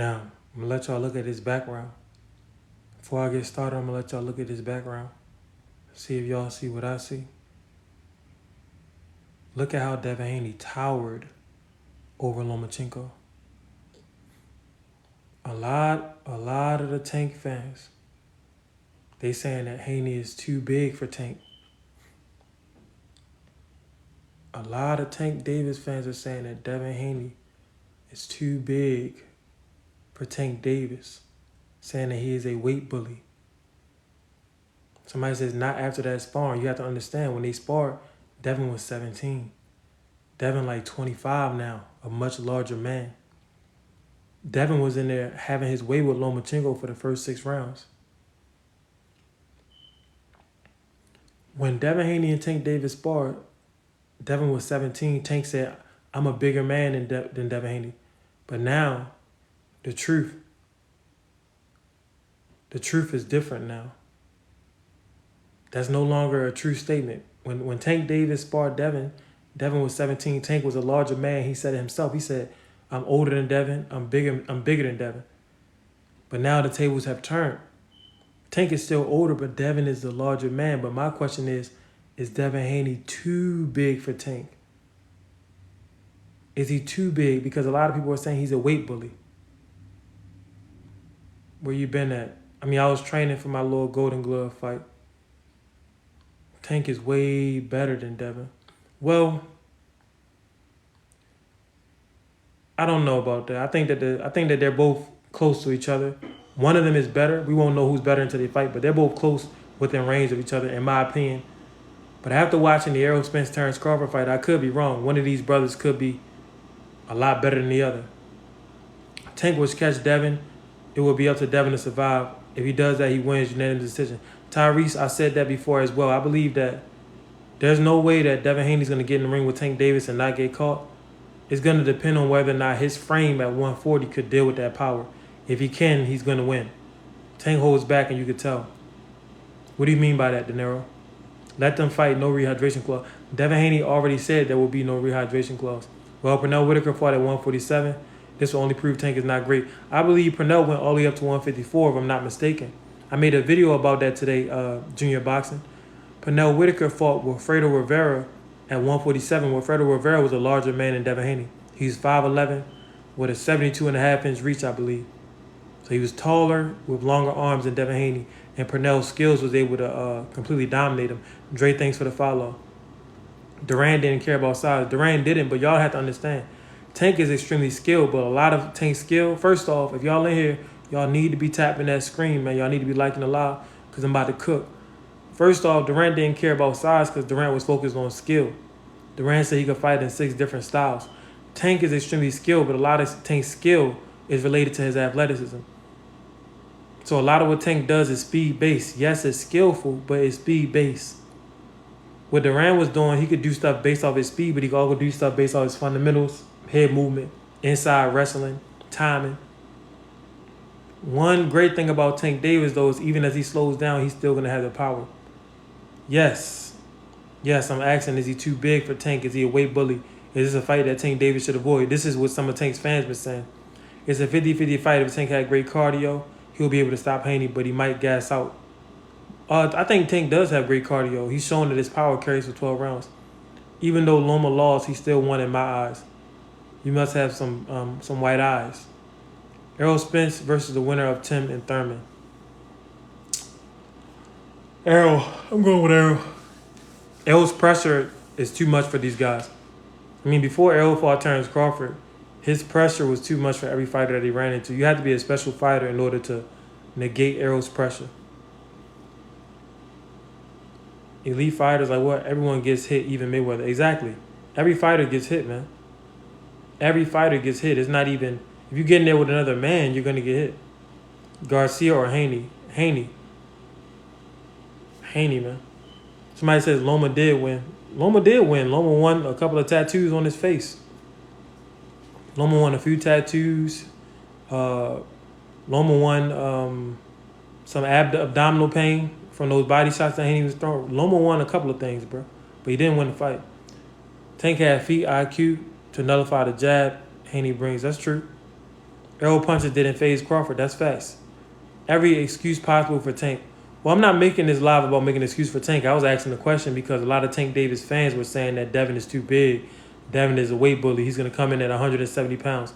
Now, I'm going to let y'all look at his background. Before I get started, I'm going to let y'all look at his background. See if y'all see what I see. Look at how Devin Haney towered over Lomachenko. A lot of the Tank fans, they saying that Haney is too big for Tank. A lot of Tank Davis fans are saying that Devin Haney is too big for Tank Davis, saying that he is a weight bully. Somebody says not after that sparring. You have to understand, when they sparred, Devin was 17. Devin like 25 now, a much larger man. Devin was in there having his way with Lomachenko for the first 6 rounds. When Devin Haney and Tank Davis sparred, Devin was 17. Tank said, I'm a bigger man than Devin Haney. But now, the truth is different now. That's no longer a true statement. When Tank Davis sparred Devin was 17. Tank was a larger man. He said it himself. He said, I'm older than Devin. I'm bigger than Devin. But now the tables have turned. Tank is still older, but Devin is the larger man. But my question is Devin Haney too big for Tank? Is he too big? Because a lot of people are saying he's a weight bully. Where you been at? I mean, I was training for my little Golden Glove fight. Tank is way better than Devin. Well, I don't know about that. I think that they're both close to each other. One of them is better. We won't know who's better until they fight, but they're both close within range of each other, in my opinion. But after watching the Errol Spence Terrence Crawford fight, I could be wrong. One of these brothers could be a lot better than the other. Tank would catch Devin. It will be up to Devin to survive. If he does that, he wins unanimous decision. Tyrese, I said that before as well. I believe that there's no way that Devin Haney's going to get in the ring with Tank Davis and not get caught. It's going to depend on whether or not his frame at 140 could deal with that power. If he can, he's going to win. Tank holds back, and you could tell. What do you mean by that, De Niro? Let them fight, no rehydration clause. Devin Haney already said there will be no rehydration clause. Well, Pernell Whitaker fought at 147. This will only prove Tank is not great. I believe Pernell went all the way up to 154, if I'm not mistaken. I made a video about that today, junior boxing. Pernell Whitaker fought Wilfredo Rivera at 147. Wilfredo Rivera was a larger man than Devin Haney. He's 5'11", with a 72.5-inch reach, I believe. So he was taller with longer arms than Devin Haney. And Pernell's skills was able to completely dominate him. Dre, thanks for the follow. Duran didn't care about size. Duran didn't, but y'all have to understand. Tank is extremely skilled, but a lot of Tank's skill, first off, if y'all in here, y'all need to be tapping that screen, man. Y'all need to be liking the live because I'm about to cook. First off, Durant didn't care about size because Durant was focused on skill. Durant said he could fight in 6 different styles. Tank is extremely skilled, but a lot of Tank's skill is related to his athleticism. So a lot of what Tank does is speed-based. Yes, it's skillful, but it's speed-based. What Durant was doing, he could do stuff based off his speed, but he could also do stuff based off his fundamentals, head movement, inside wrestling, timing. One great thing about Tank Davis, though, is even as he slows down, he's still going to have the power. Yes, I'm asking, is he too big for Tank? Is he a weight bully? Is this a fight that Tank Davis should avoid? This is what some of Tank's fans been saying. It's a 50-50 fight. If Tank had great cardio, he'll be able to stop Haney, but he might gas out. I think Tank does have great cardio. He's shown that his power carries for 12 rounds. Even though Loma lost, he still won in my eyes. You must have some white eyes. Errol Spence versus the winner of Tim and Thurman. Errol. I'm going with Errol. Errol's pressure is too much for these guys. I mean, before Errol fought Terrence Crawford, his pressure was too much for every fighter that he ran into. You had to be a special fighter in order to negate Errol's pressure. Elite fighters, like what? Everyone gets hit, even Mayweather. Exactly. Every fighter gets hit, man. Every fighter gets hit. It's not even... If you get in there with another man, you're going to get hit. Garcia or Haney. Haney, man. Somebody says Loma did win. Loma did win. Loma won a couple of tattoos on his face. Loma won a few tattoos. Loma won some abdominal pain from those body shots that Haney was throwing. Loma won a couple of things, bro. But he didn't win the fight. Tank had feet IQ to nullify the jab Haney brings. That's true. Arrow punches didn't phase Crawford. That's facts. Every excuse possible for Tank. Well, I'm not making this live about making an excuse for Tank. I was asking the question because a lot of Tank Davis fans were saying that Devin is too big. Devin is a weight bully. He's going to come in at 170 pounds.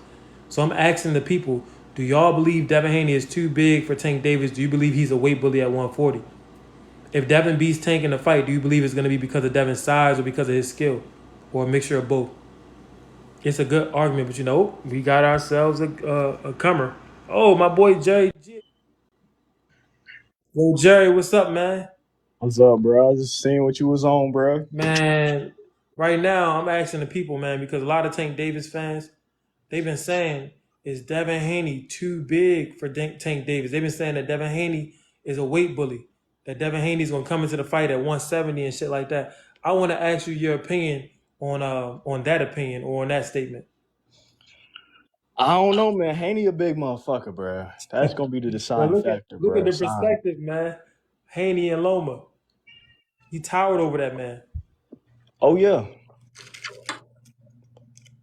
So I'm asking the people, do y'all believe Devin Haney is too big for Tank Davis? Do you believe he's a weight bully at 140? If Devin beats Tank in the fight, do you believe it's going to be because of Devin's size or because of his skill? Or a mixture of both? It's a good argument, but we got ourselves a comer. Oh, my boy Jerry. Yo, Jerry, what's up, man? What's up, bro? I was just seeing what you was on, bro. Man, right now I'm asking the people, man, because a lot of Tank Davis fans, they've been saying, is Devin Haney too big for Tank Davis? They've been saying that Devin Haney is a weight bully, that Devin Haney's gonna come into the fight at 170 and shit like that. I want to ask you your opinion on that opinion or on that statement. I don't know, man. Haney a big motherfucker, bro. That's gonna be the But deciding factor, look at bro. the Sign. perspective, man. Haney and Loma, he towered over that man. Oh yeah,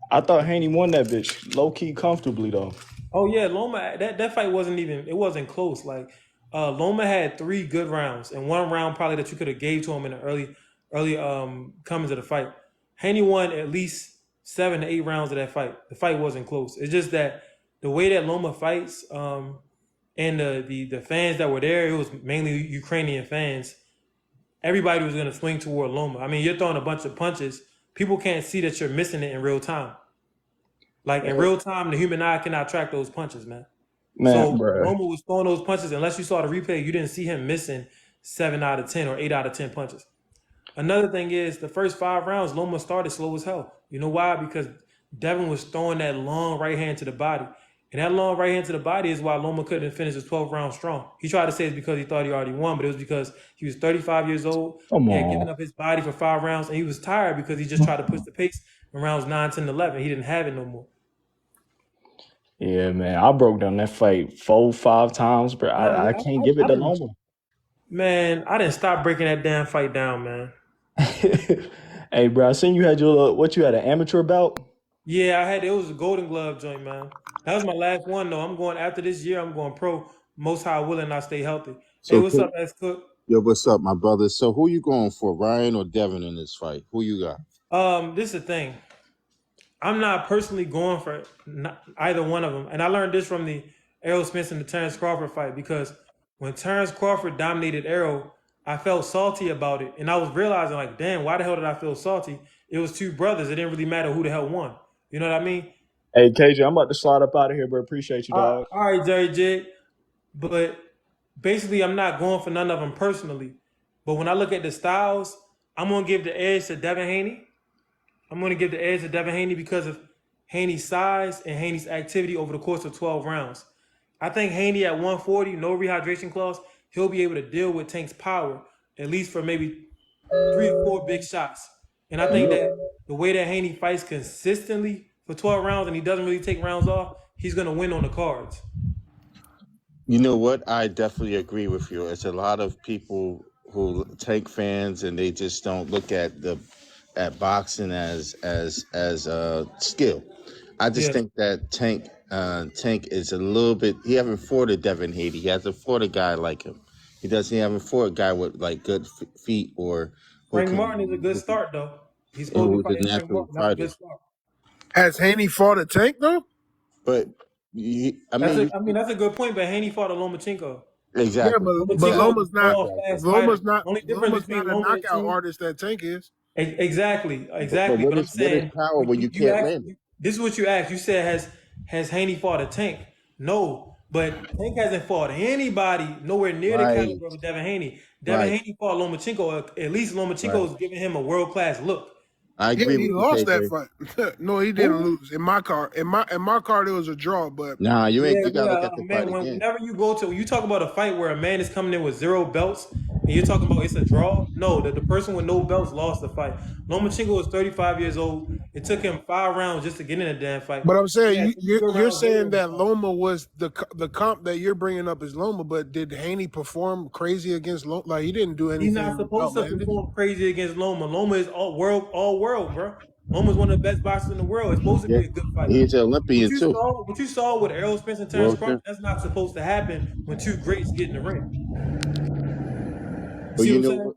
I thought Haney won that bitch low key comfortably though. Oh yeah, Loma. That fight wasn't close. Like Loma had 3 good rounds, and one round probably that you could have gave to him in the early comings of the fight. Haney won at least 7 to 8 rounds of that fight. The fight wasn't close. It's just that the way that Loma fights, and the fans that were there, it was mainly Ukrainian fans. Everybody was gonna swing toward Loma. I mean, you're throwing a bunch of punches. People can't see that you're missing it in real time. Like in real time, the human eye cannot track those punches, man. Man, So bro. Loma was throwing those punches. Unless you saw the replay, you didn't see him missing 7 out of 10 or 8 out of 10 punches. Another thing is the first 5 rounds, Loma started slow as hell. You know why? Because Devin was throwing that long right hand to the body. And that long right hand to the body is why Loma couldn't finish his 12th round strong. He tried to say it's because he thought he already won, but it was because he was 35 years old. Come He had given on. up his body for 5 rounds, and he was tired because he just tried to push the pace in rounds 9, 10, 11. He didn't have it no more. Yeah, man. I broke down that fight 4, 5 times, bro. Nah, I yeah, can't give it I to didn't. Loma. Man, I didn't stop breaking that damn fight down, man. Hey, bro. I seen you had your what you had an amateur bout. Yeah, it was a Golden Glove joint, man. That was my last one though. I'm going after this year. I'm going pro. Most high willing, I stay healthy. Hey, So, what's up, S Cook? yo, what's up, my brother? So, who you going for, Ryan or Devin in this fight? Who you got? This is the thing. I'm not personally going for either one of them, and I learned this from the Errol Spence and the Terrence Crawford fight because when Terrence Crawford dominated Errol, I felt salty about it, and I was realizing like, damn, why the hell did I feel salty? It was 2 brothers. It didn't really matter who the hell won. You know what I mean? Hey, KJ, I'm about to slide up out of here, bro. Appreciate you, All dog. right, Jerry J. But basically, I'm not going for none of them personally. But when I look at the styles, I'm gonna give the edge to Devin Haney. I'm gonna give the edge to Devin Haney because of Haney's size and Haney's activity over the course of 12 rounds. I think Haney at 140, no rehydration clause, he'll be able to deal with Tank's power at least for maybe 3 or 4 big shots. And I think You that the way that Haney fights consistently for 12 rounds and he doesn't really take rounds off, he's gonna win on the cards. You know what? I definitely agree with you. It's a lot of people who take fans and they just don't look at boxing as skill. I just Yeah. think that Tank is a little bit. He haven't fought a Devin Haney. He hasn't fought a guy like him. He haven't fought a guy with like good feet or who Frank can Martin is a good start, though. He's supposed to be who's a fighting Frank natural Martin. That's a fighter. good start. Has Haney fought a Tank though? But I mean, That's a good point. But Haney fought a Lomachenko. Yeah, exactly, but Lomachenko is exactly, Loma's a not. tall, exactly. fast fighter. The only difference Loma's between not a Loma and knockout Tank, artist that Tank is. exactly, But exactly. But I'm what is saying power when you, you you can't asked. land it? This is what you asked. You said has Haney fought a Tank? No, but Tank hasn't fought anybody nowhere near the Right, caliber of Devin Haney. Devin right. Haney fought Lomachenko. At least Right. Lomachenko is giving him a world class look. I Yeah, agree he with you, lost that KJ. fight. No, he didn't Who? lose. In my car, in my card, it was a draw. But Nah, you ain't. Yeah, You gotta look yeah, at the fight man. again. Whenever you talk about a fight where a man is coming in with 0 belts, and you're talking about it's a draw. No, the person with no belts lost the fight. Lomachenko was 35 years old. It took him 5 rounds just to get in a damn fight. I'm He saying had you, three you're good you're rounds later saying in the that fight. Loma was the comp that you're bringing up is Loma, but did Haney perform crazy against Loma? Like he didn't do He's not anything supposed to outlandish. perform crazy against Loma. Loma is all world, bro. Loma's one of the best boxers in the world. It's supposed to Yeah, be a good fight. he's an Olympian too. What you saw with Errol Spence and Terrence World Crawford, champ. that's not supposed to happen when two greats get in the ring. You But see what you I'm know saying? what?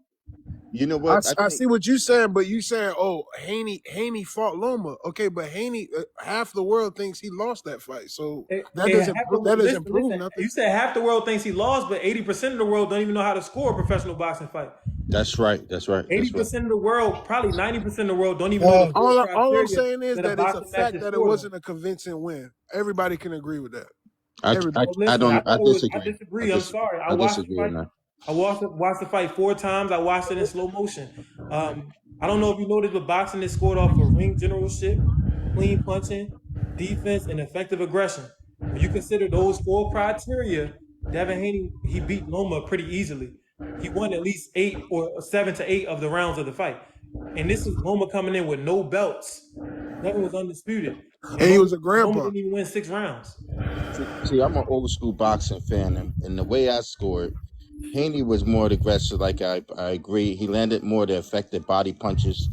You know what? I I think see what you're saying, but you saying, oh, Haney fought Loma. Okay, but Haney, half the world thinks he lost that fight, so that doesn't prove Listen. nothing. You said half the world thinks he lost, but 80% of the world don't even know how to score a professional boxing fight. that's right. That's right. That's right. 80% of the world, probably 90% of the world, don't even know the four All I'm criteria saying is that a that it's a boxing match fact is that it scored on. wasn't a convincing win. Everybody can agree with that. I, I, Everybody. Well, I listen, I don't. I thought it was. I disagree. disagree. I'm sorry. I I watched the disagree on fight. that. I watched the fight 4 times. I watched it in slow motion. I don't know if you noticed, but boxing is scored off of ring generalship, clean punching, defense, and effective aggression. When you consider those 4 criteria, Devin Haney he beat Loma pretty easily. He won at least 7 to 8 of the rounds of the fight, and this is Loma coming in with no belts. Devin was undisputed, And and he was a Loma grandpa. didn't even win 6 rounds. See, I'm an old school boxing fan, and the way I scored, Haney was more aggressive. Like I agree. He landed more the effective body punches.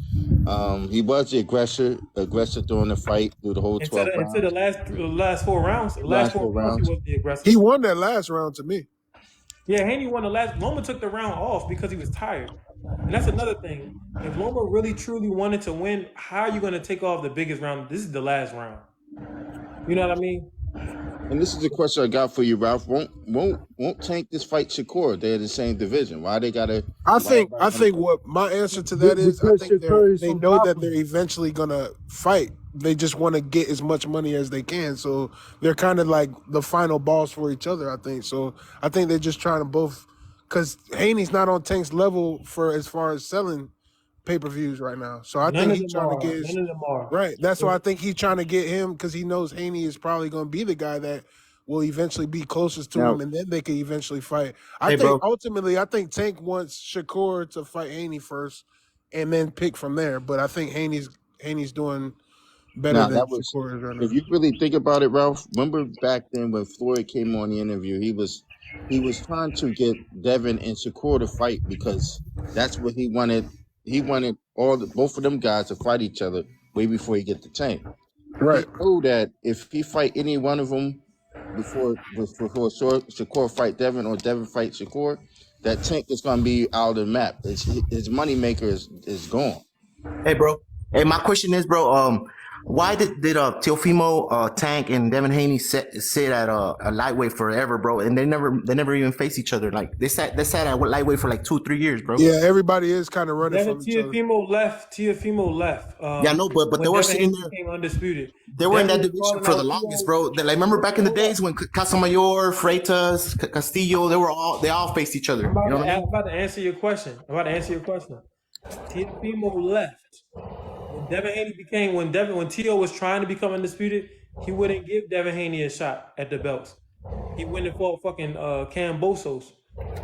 He was the aggressor during the fight through the whole 12 Into the rounds, last 4 rounds, the last last four four rounds he rounds. was the aggressor. He won that last round to me. Yeah, Haney won the last. Loma took the round off because he was tired, and that's another thing. If Loma really truly wanted to win, how are you going to take off the biggest round? This is the last round. You know what I mean? And this is the question I got for you, Ralph. Won't Tank this fight Shakur? They're the same division. Why they gotta? I think what my answer to that is, I Because think Shakur is they from know that Papa. they're eventually gonna fight. They just want to get as much money as they can, so they're kind of like the final boss for each other. I think so. I think they're just trying to both, because Haney's not on Tank's level for as far as selling pay-per-views right now. So I None think of he's them trying to are. get his None of them are. right. That's why I think he's trying to get him, because he knows Haney is probably going to be the guy that will eventually be closest to Now, him, and then they can eventually fight. I Hey, think bro. ultimately, I think Tank wants Shakur to fight Haney first, and then pick from there. But I think Haney's doing better now than that was. Shakur is right If now. you really think about it, Ralph, remember back then when Floyd came on the interview, he was trying to get Devin and Shakur to fight because that's what he wanted. He wanted both of them guys to fight each other way before he get the Tank. Right. He knew that if he fight any one of them before Shakur fight Devin or Devin fight Shakur, that Tank is gonna be out of the map. His money maker is gone. Hey, bro. Hey, my question is, bro. Why did Teofimo, Tank, and Devin Haney sit at a lightweight forever, bro? And they never even face each other. Like they sat at lightweight for like 2-3 years, bro. Yeah, everybody is kind of running Devin from each other. Teofimo left. Yeah, I know, but when they were Devin sitting Haney there. became undisputed. They were in that Devin was division calling for the out longest, Tio. bro. Like, remember back in the days when Casamayor, Freitas, Castillo, they all faced each other. You know what I I'm mean? about to answer your question. Teofimo left. When Devin Haney when Tio was trying to become undisputed, he wouldn't give Devin Haney a shot at the belts. He went and fought fucking Cambosos.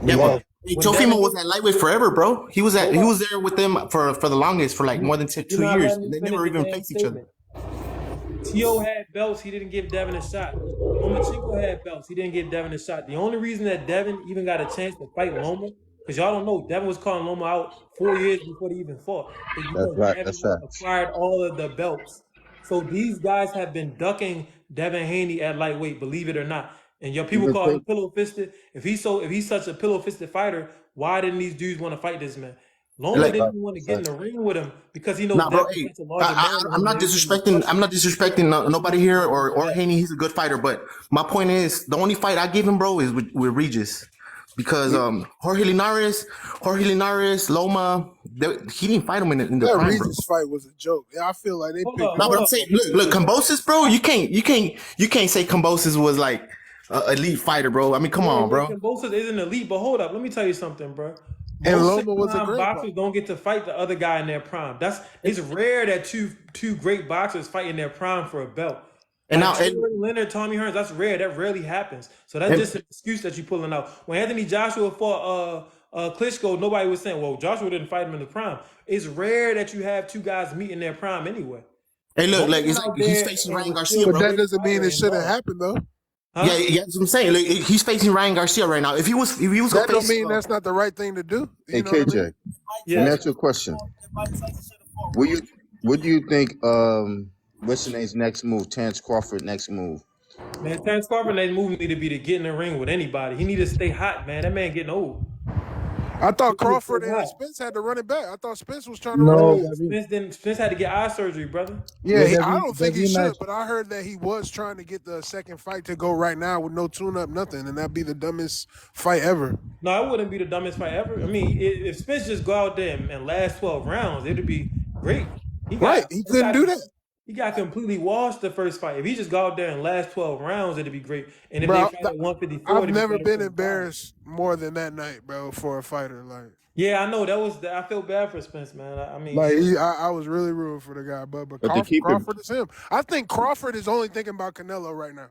Yeah, but When Devin Teofimo was at lightweight forever, bro. He was Nobody- there with them for the longest, for like more than you're 2 not years. letting me They finish never the even damn faced each other. statement. Tio had belts, he didn't give Devin a shot. Lomachenko had belts, he didn't give Devin a shot. The only reason that Devin even got a chance to fight Loma, because y'all don't know, Devin was calling Loma out 4 years before they even fought, is That's because right. Devin That's facts. acquired all of the belts. So these guys have been ducking Devin Haney at lightweight, believe it or not. And your people Even call him think, pillow fisted. If he's such a pillow fisted fighter, why didn't these dudes want to fight this man? Loma Like, didn't even want to get in the ring with him because he knows nah, bro. Devin is Hey, such a larger man than I'm him. not And he wouldn't disrespecting. trust I'm him. not disrespecting nobody here or Haney. He's a good fighter, but my point is the only fight I give him, bro, is with Regis, because Jorge Linares, Loma, he didn't fight him in the That prime, bro. Regis fight was a joke. Yeah, I feel like they Hold picked. up, No, hold but I'm up. saying, look, Cambosis, bro. You can't say Cambosis was like an elite fighter, bro. I mean, come on, bro. Cambosos isn't elite, but hold up. Let me tell you something, bro. And Most Loma was a prime grandpa. boxers don't get to fight the other guy in their prime. It's rare that two great boxers fight in their prime for a belt. And Like now, and, Sugar, Leonard, Tommy Hearns, that's rare. That rarely happens. So that's And- just an excuse that you're pulling out. When Anthony Joshua fought Klitschko, nobody was saying, well, Joshua didn't fight him in the prime. It's rare that you have two guys meet in their prime anyway. hey, look, Loma like it's out like he's there facing and Ryan was Garcia, still bro. But a that great doesn't mean fighter it shouldn't involved. happen though. Huh? Yeah, that's what I'm saying. Like, he's facing Ryan Garcia right now. If he was That gonna don't face, mean that's not the right thing to do. hey You know what I KJ, mean? let me Yeah. ask you a question. Will you What do you think? What's the name's next move? Terrence Crawford next move. Man, Terrence Crawford next move need to be to get in the ring with anybody. He need to stay hot, man. That man getting old. I He thought need to Crawford stay and hot. Spence had to run it back. I thought Spence was trying to run it No, back. No, Devin. Spence had to get eye surgery, brother. Yeah, Yeah, I the don't think he rematch. should, but I heard that he was trying to get the second fight to go right now with no tune-up, nothing, and that'd be the dumbest fight ever. No, it wouldn't be the dumbest fight ever. I mean, if Spence just go out there and last 12 rounds, it'd be great. Right, he couldn't do that. He got completely washed the first fight. If he just go out there and last 12 rounds, it'd be great. And if they Bro, fight at 154, I've it'd be never better been for the crowd. embarrassed more than that night, bro, for a fighter. Like, Yeah, I know I feel bad for Spence, man. I mean, I was really rooting for the guy, but But to keep it, Crawford is him. I think Crawford is only thinking about Canelo right now.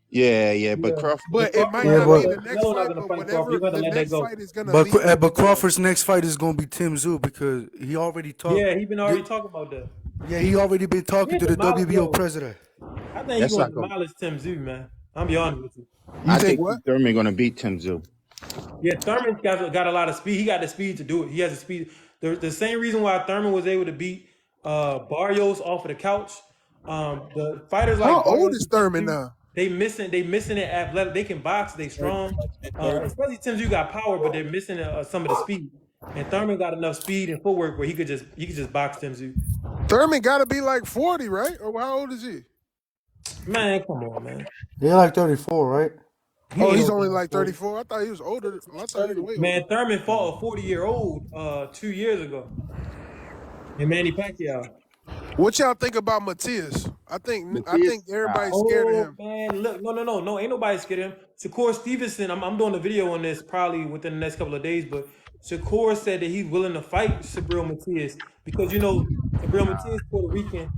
yeah. But Crawford, But it might Yeah, not but- be the next Canelo not fight, gonna but fight whenever Crawford. You gotta the let that next go. fight is gonna lead. But Crawford's next fight is gonna be Tim Tszyu because he already talked. Yeah, he been already talking about that. Yeah, he already been talking to the WBO president. I think he's That's gonna not gonna- demolish Tim Tszyu, man. I'm be honest with you. You I think think what? Thurman gonna beat Tim Tszyu. Yeah, Thurman got a lot of speed. He got the speed to do it. He has the speed. The same reason why Thurman was able to beat Barrios off of the couch. The fighters like How old Barrios is and Tim Thurman Tszyu, now? They missing it athletic. They can box. They strong. Especially Tim Tszyu got power, but they're missing some of the speed. And Thurman got enough speed and footwork where he could just box Tim Tszyu. Thurman got to be like 40, right? Or how old is he? Man, come on, man. They're like 34, right? He's only like 34. I thought he was older. I thought he was way older. Man, Thurman fought a 40-year-old 2 years ago. And Manny Pacquiao. What y'all think about Matias? I think everybody's scared of him. Man, look, no, ain't nobody scared of him. Shakur Stevenson, I'm doing a video on this probably within the next couple of days, but Shakur said that he's willing to fight Sabril Matias because Sabril Matias Puerto Rican.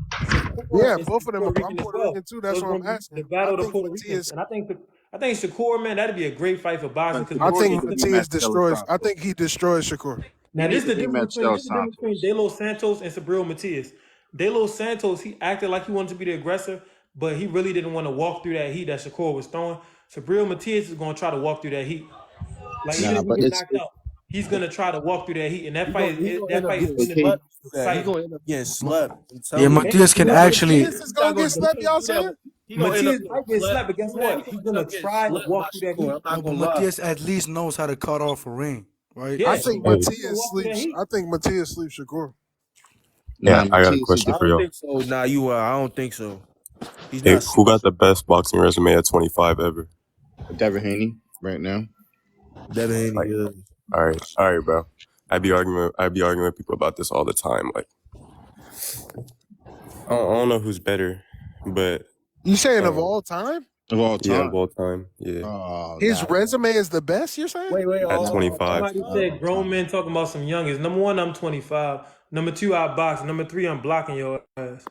Yeah, is both of them. Puerto I'm Rican as Puerto well. Rican too. That's So what it's I'm asking. the battle I of the think Puerto Matias. Ricans, and I think Shakur, man, that'd be a great fight for boxing. I think Shakur Matias rematch destroys. Crawford. I think he destroys Shakur. Now, this is the difference rematch between De Los Santos and Sabril Matias. De Los Santos, he acted like he wanted to be the aggressor, but he really didn't want to walk through that heat that Shakur was throwing. Sabril Matias is going to try to walk through that heat. Like, even if he gets knocked out, he's going to try to walk through that heat. And that fight is going to be Getting slept. Yeah, Matias can actually. Matias is gonna get slept. Y'all saying? Matias might get slapped, but guess what? He's going to try to walk through that heat. I'm not gonna lie. Matias at least knows how to cut off a ring, right? Yeah. I think Matias sleeps. I think Matias sleeps Shakur. Yeah, I got a Matias question I for don't y'all. think so. Nah, you are. I don't think so. He's Hey, not. who got the best boxing resume at 25 ever? Devin Haney right now. Devin Haney. Like- Yeah. All right, bro. I'd be arguing with people about this all the time. Like, I don't know who's better, but You saying of all time? Of all yeah, time. of all time, yeah. Oh, His nah. resume is the best. You're saying? Wait. At 25. Somebody said grown men talking about some youngins. Number one, I'm 25. Number two, I box. Number three, I'm blocking your ass.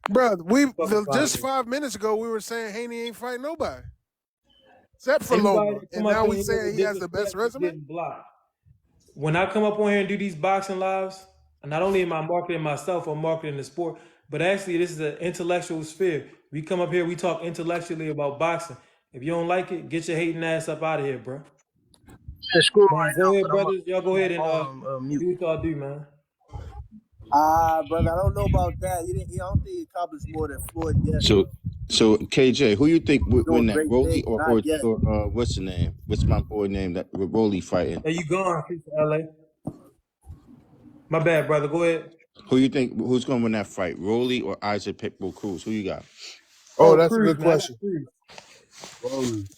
Bro, about just it. 5 minutes ago we were saying Haney ain't fighting nobody. Except for Everybody Loma. that And come up now in we here saying with he has the best disrespect is resume? getting blocked. When I come up on here and do these boxing lives, not only am I marketing myself, I'm marketing the sport, but actually this is an intellectual sphere. We come up here, we talk intellectually about boxing. If you don't like it, get your hating ass up out of here, bro. Yeah, screw Man, right go now, ahead, but I'm brothers. Y'all go ahead and mute. do what y'all do, man. Brother, I don't know about that. I don't think he accomplished more than Floyd yet. So KJ, who you think would win that? Great Rolly things, or not yet. what's the name? What's my boy name that with Rolly fighting? Hey, you gone, peace to LA. My bad, brother. Go ahead. Who you think who's gonna win that fight? Rolly or Isaac Pitbull Cruz? Who you got? Oh, that's Cruz, a good man. I got question. Cruz.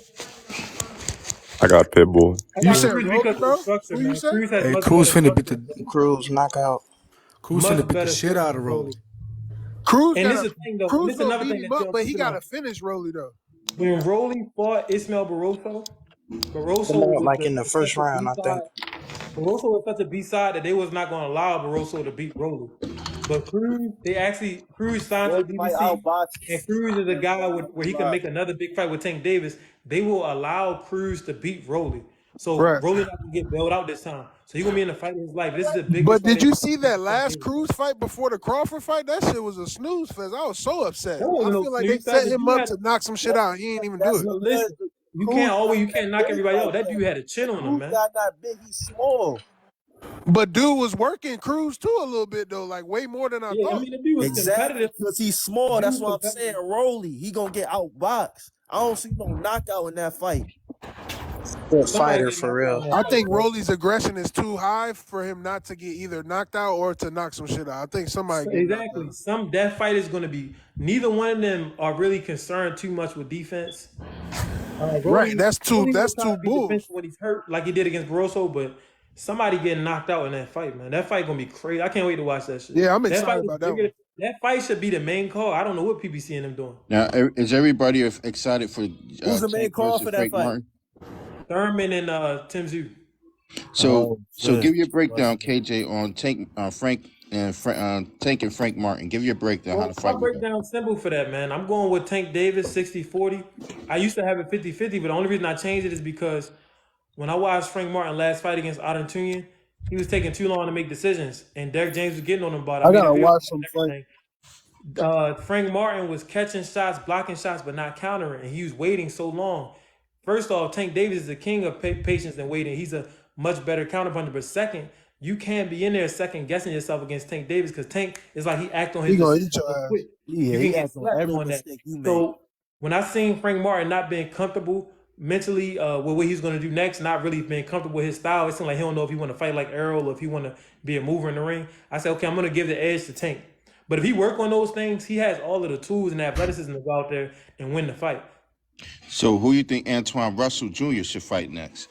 I got Pitbull. I You got said Cruz Rolly, because of bro? the structure, Who you man. say? Cruz has Hey, much Cruz better finna beat structure. the Cruz knockout. Cruz Much finna beat the better shit out of structure than Rolly. Cruz And got this is the thing, though. This is gonna another beat thing him that up, y'all but he sleeping on. gotta finish Rolly though. When Rolly fought Ismael Barroso Like was in the first such a round, I think. Barroso was such a B-side that they was not going to allow Barroso to beat Rolly. But Cruz signed to the BBC, and Cruz is a guy where he can make another big fight with Tank Davis. They will allow Cruz to beat Rolly. So Right. Rolly not going to get bailed out this time. So he's going to be in the fight of his life. This is the biggest But fight did you of his see life. that last Cruz fight before the Crawford fight? That shit was a snooze fest. I was so upset. That I wasn't no feel like they snooze set fest. him You up had- to knock some shit out. He ain't even do it. No, listen, you can't knock everybody out. That dude had a chin on him, man. Not big. He's small. But dude was working Cruz too a little bit though, like way more than I Yeah, I thought. mean, if he was Exactly, competitive, because he's small. if he That's was what I'm saying. competitive. Rolly, he gonna get outboxed. I don't see no knockout in that fight. Good Somebody fighter get for knocked out in real. that I fight, think bro. Rolly's aggression is too high for him not to get either knocked out or to knock some shit out. I think somebody get knocked Exactly. out. That fight is going to be. Neither one of them are really concerned too much with defense. Right, Rolly that's will try two to be bulls. defensive when he's hurt, like he did against Barroso. But somebody getting knocked out in that fight, man. That fight gonna be crazy. I can't wait to watch that shit. Yeah, I'm That excited fight is about that bigger. one. That fight should be the main call. I don't know what PBC and them doing. Now, is everybody excited for Who's the main Tank call versus for that Frank fight? Martin? Thurman and Tim Tszyu. So, Shit. give your breakdown, KJ, on Tank, Tank and Frank Martin. Give your breakdown how Well, the my fight will go. breakdown simple for that, man. I'm going with Tank Davis 60-40. I used to have it 50-50, but the only reason I changed it is because when I watched Frank Martin last fight against Argentinian, he was taking too long to make decisions, and Derek James was getting on him about it. I I made a gotta video watch and some fight. everything. Frank Martin was catching shots, blocking shots, but not countering, and he was waiting so long. First off, Tank Davis is the king of patience and waiting. He's a much better counterpuncher. But second, you can't be in there second guessing yourself against Tank Davis because Tank is like he act on his He gonna decisions eat your so ass. quick. Yeah, You he can get acts on slept every on that. mistake you make. So when I seen Frank Martin not being comfortable mentally with what he's going to do next, not really being comfortable with his style, it seemed like he don't know if he want to fight like Errol or if he want to be a mover in the ring. I said, okay, I'm going to give the edge to Tank. But if he work on those things, he has all of the tools and athleticism to go out there and win the fight. So, who you think Antoine Russell Jr. should fight next?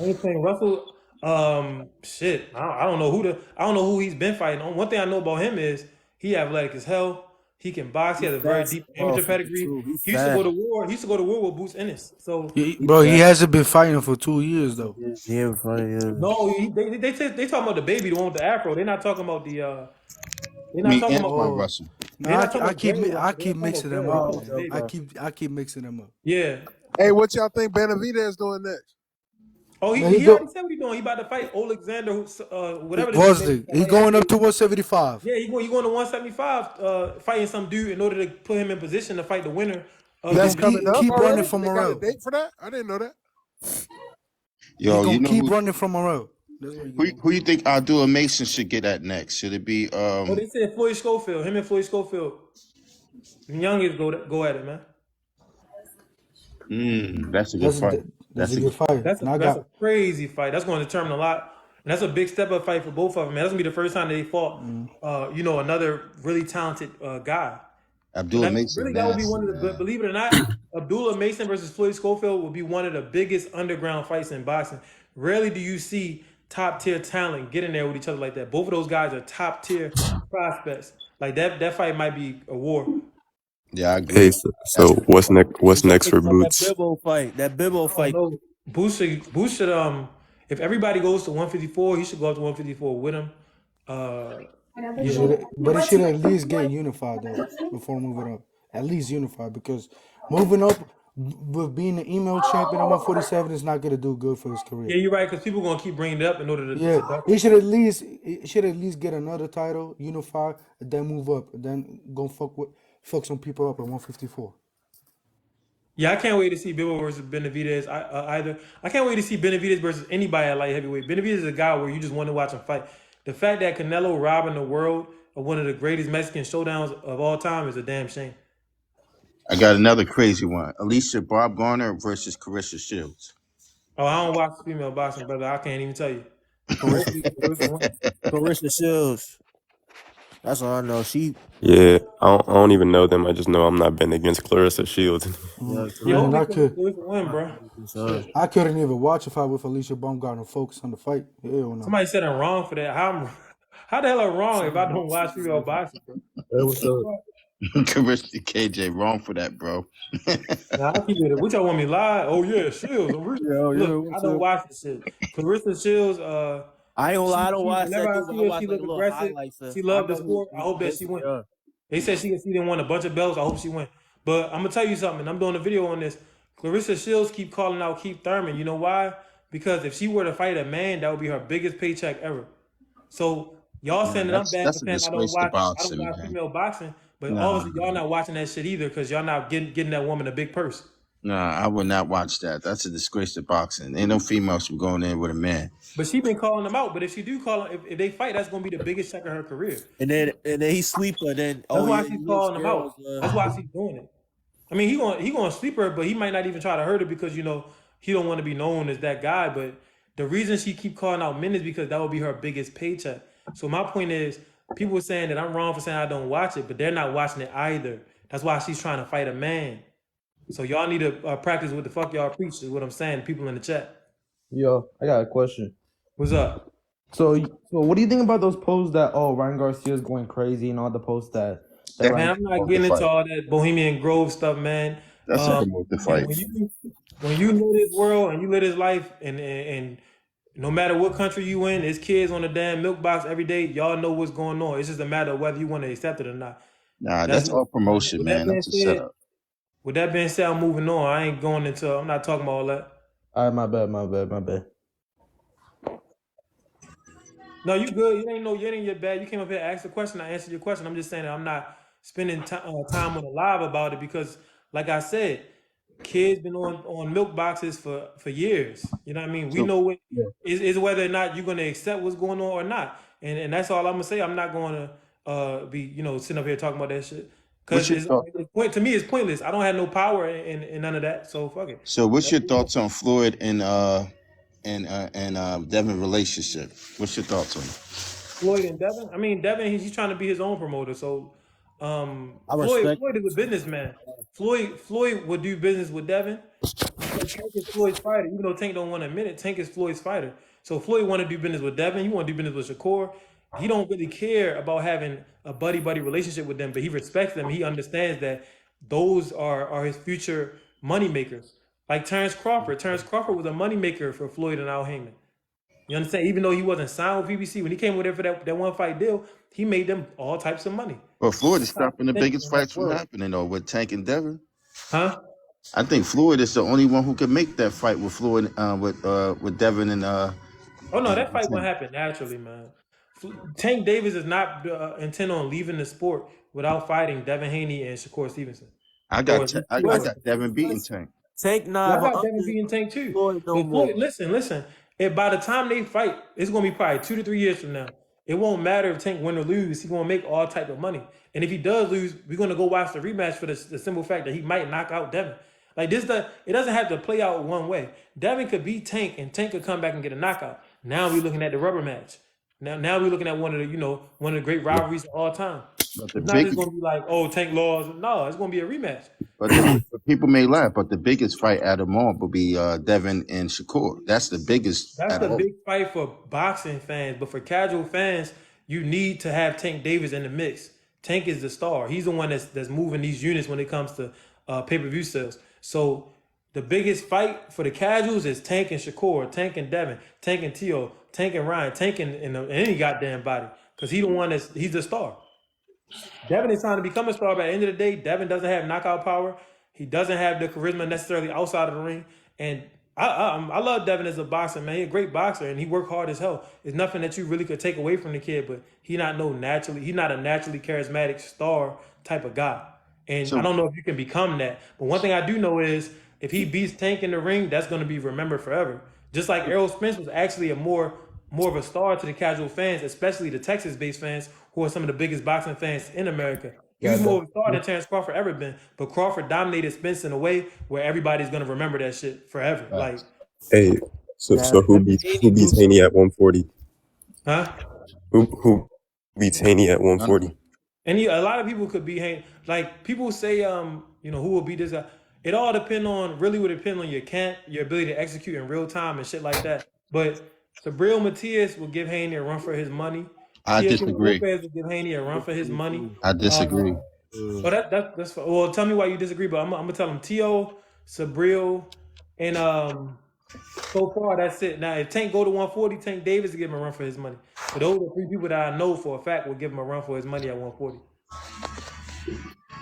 Anything Russell, shit, I don't know I don't know who he's been fighting. One thing I know about him is he athletic as hell. He can box. He He has a very fast deep as a amateur motherfucker pedigree. too. He He used to go fast. to war. He used to go to war with Boots Ennis. So He Bro, he fast. hasn't been fighting for 2 years though. Yeah, funny. Yeah. no, they talking about the baby, the one with the afro. They're not talking about the. They're I not mean, talking about. Antoine Oh, Russell. no, They're not talking about Gray I Russell. They're keep talking mixing about them Gray. up, They're Oh, talking man. about the okay, baby. okay. I keep mixing them up. Yeah. Hey, what y'all think Benavidez doing next? Oh, Man, he he go already said what he's doing. He about to fight Alexander, whatever this dude name Gvozdyk. is. He going up to 175. Yeah, he going to 175, fighting some dude in order to put him in position to fight the winner of That's this He coming dude. up keep running already? from They got a Morel. date for that? I didn't know that. He Yo, gonna you know keep running from Morel. That's what he gonna do. who you think Abdullah Mason should get at next? Should it be Oh, they said Floyd Schofield. Him and Floyd Schofield. The youngest go at it, man. That's a good That's fight. that's a good fight. That's And I a got crazy fight. That's going to determine a lot. And that's a big step up fight for both of them, man. That's gonna be the first time they fought, another really talented guy. And Abdullah that's Mason really that would be nasty, one of the. man. Believe it or not, Abdullah Mason versus Floyd Schofield will be one of the biggest underground fights in boxing. Rarely do you see top tier talent get in there with each other like that. Both of those guys are top tier prospects. Like that fight might be a war. Yeah, I agree. Hey, so That's what's next? What's We got next to for start that Boots? Bibbo fight. That Bibbo I don't fight. know. Boost should if everybody goes to 154, he should go up to 154 with him. he should, but he should at least get unified though before moving up. At least unified because moving up with being the email champion at 147 is not gonna do good for his Yeah, career. you're right, because people gonna keep bringing it up in order to Yeah, dunk he it. should at least get another title, unified, and then move up, and then go fuck some people up at 154. Yeah, I can't wait to see Bilbo versus Benavidez either. I can't wait to see Benavidez versus anybody at light heavyweight. Benavidez is a guy where you just want to watch him fight. The fact that Canelo robbing the world of one of the greatest Mexican showdowns of all time is a damn shame. I got another crazy one. Alicia Bob Garner versus Carissa Shields. Oh, I don't watch female boxing, brother. I can't even tell you. Carissa, Carissa won. Carissa Shields. That's all I know. She. Yeah, I don't even know them. I just know I'm not betting against Clarissa Shields. Yeah, Yeah, Man, hopefully Carissa win, bro. Carissa. I couldn't even watch a fight with Alicia Baumgartner focus on the fight. Hell no. Somebody said I'm wrong for that. How the hell am I wrong if I don't watch female boxing, bro? That was Carissa KJ, wrong for that, bro. Nah, I keep it. What y'all want me to lie? Oh yeah, Shields. Look, I don't watch this shit. Clarissa Shields. I ain't gonna lie. I don't watch Whenever that I dude. see I her, watch she like look a little aggressive. highlights. She loved the sport. I hope that she win. They said she didn't won a bunch of belts. I hope she win. But I'm gonna tell you something. I'm doing a video on this. Clarissa Shields keep calling out Keith Thurman. You know why? Because if she were to fight a man, that would be her biggest paycheck ever. So y'all saying that I'm bad for saying I don't watch man. female boxing, but Nah. obviously y'all not watching that shit either because y'all not getting that woman a big purse. Nah, I would not watch that. That's a disgrace to boxing. Ain't no female should be going in with a man. But she been calling them out. But if she do call him, if they fight, that's gonna be the biggest check of her career. And then he sleeper. Then That's oh why yeah, she's he likes calling him girls. out. That's why she's doing it. I mean, he gonna sleep her, but he might not even try to hurt her because he don't want to be known as that guy. But the reason she keep calling out men is because that would be her biggest paycheck. So my point is, people are saying that I'm wrong for saying I don't watch it, but they're not watching it either. That's why she's trying to fight a man. So y'all need to practice what the fuck y'all preach. Is what I'm saying. People in the chat. Yo, I got a question. What's up? So what do you think about those posts that Ryan Garcia's going crazy and all the posts that That Man, Ryan? I'm not promote the getting into fight. all that Bohemian Grove stuff, man. That's to promote the And fight. when you live this world and you live this life, and no matter what country you in, there's kids on the damn milk box every day. Y'all know what's going on. It's just a matter of whether you want to accept it or not. Nah, That's that's all promotion, with that man. being That's a said. setup. With that being said, I'm moving on. I ain't going into. I'm not talking about all that. All right, my bad. No, you good. You ain't your bad. You came up here, asked a question. I answered your question. I'm just saying that I'm not spending time on the live about it because, like I said, kids been on milk boxes for years. You know what I mean? We So know what is whether or not you're going to accept what's going on or not. And that's all I'm gonna say. I'm not going to be sitting up here talking about that shit what's because your thought? to me it's pointless. I don't have no power in none of that. So fuck it. So what's your thoughts on Floyd and Devin relationship? What's your thoughts on it? Floyd and Devin. I mean, Devin, he's trying to be his own promoter. So, I Floyd respect. is a businessman. Floyd would do business with Devin because Tank is Floyd's fighter. Even though Tank don't want to admit it, Tank is Floyd's fighter. So Floyd want to do business with Devin. He want to do business with Shakur. He don't really care about having a buddy relationship with them, but he respects them. He understands that those are his future money makers. Like Terrence Crawford. Terrence Crawford was a money maker for Floyd and Al Heyman. You understand? Even though he wasn't signed with PBC, when he came over there for that one fight deal, he made them all types of money. Well, Floyd is That's how stopping the he thinks biggest in that fights from world. happening though with Tank and Devin. Huh? I think Floyd is the only one who can make that fight with Floyd with Devin and Oh no, that fight won't Tank. happen naturally, man. Tank Davis is not intent on leaving the sport without fighting Devin Haney and Shakur Stevenson, I or got at least I, two I of got them. Devin beating Tank. Tank Yeah, I not got up Devin there. beating Tank too. Floyd no But more. Floyd, listen. If by the time they fight, it's gonna be probably 2 to 3 years from now. It won't matter if Tank win or lose. He's gonna make all type of money. And if he does lose, we're gonna go watch the rematch for the simple fact that he might knock out Devin. Like this, it doesn't have to play out one way. Devin could beat Tank, and Tank could come back and get a knockout. Now we're looking at the rubber match. Now we're looking at one of the great rivalries of all time. But the It's not just biggest gonna be like, oh, Tank lost. No, it's gonna be a rematch. but people may laugh, but the biggest fight out of them all will be Devin and Shakur. That's the biggest That's out of the all. big fight for boxing fans, but for casual fans, you need to have Tank Davis in the mix. Tank is the star. He's the one that's moving these units when it comes to pay-per-view sales. So the biggest fight for the casuals is Tank and Shakur, Tank and Devin, Tank and Tio, Tank and Ryan, Tank and any goddamn body, because he's the star. Devin is trying to become a star, but at the end of the day, Devin doesn't have knockout power. He doesn't have the charisma necessarily outside of the ring. And I love Devin as a boxer, man. He's a great boxer, and he worked hard as hell. It's nothing that you really could take away from the kid, but he's not a naturally charismatic star type of guy. And I So don't know if you can become that. But one thing I do know is if he beats Tank in the ring, that's going to be remembered forever. Just like Errol Spence was actually a more of a star to the casual fans, especially the Texas-based fans, who are some of the biggest boxing fans in America. He was more of a star than Terrence Crawford ever been, but Crawford dominated Spence in a way where everybody's gonna remember that shit forever. Like, Hey, so Yeah, so who Haney do beats Haney so. at 140? huh? Who beats Haney at none of 140? them. And a lot of people could be like people say, who will beat this guy? It all depend on your camp, your ability to execute in real time and shit like that. But Sabril Matias will give Haney a run for his money. I Teofimo disagree. Lopez will give Haney a run for his money. I disagree. Oh, that's well. Tell me why you disagree, but I'm gonna tell him Tio, Sabril, and so far that's it. Now if Tank go to 140, Tank Davis will give him a run for his money. But those are three people that I know for a fact will give him a run for his money at 140.